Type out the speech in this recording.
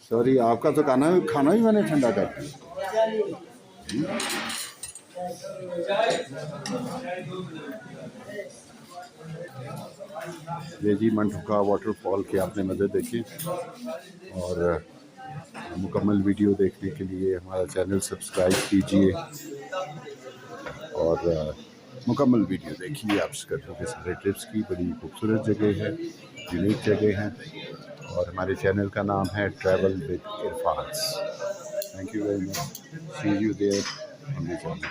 Sorry, आपका तो खाना भी मैंने ठंडा कर दिया। ये जी मंठुका वाटरफॉल के आपने मज़े देखे, और मुकम्मल वीडियो देखने के लिए हमारा चैनल सब्सक्राइब कीजिए और मुकम्मल वीडियो देखिए। आप स्कर्टों के सारे ट्रिप्स की बड़ी खूबसूरत जगह है, यूनिक जगह है, और हमारे चैनल का नाम है travel with Irfan's. Thank you very much, see you there on the channel.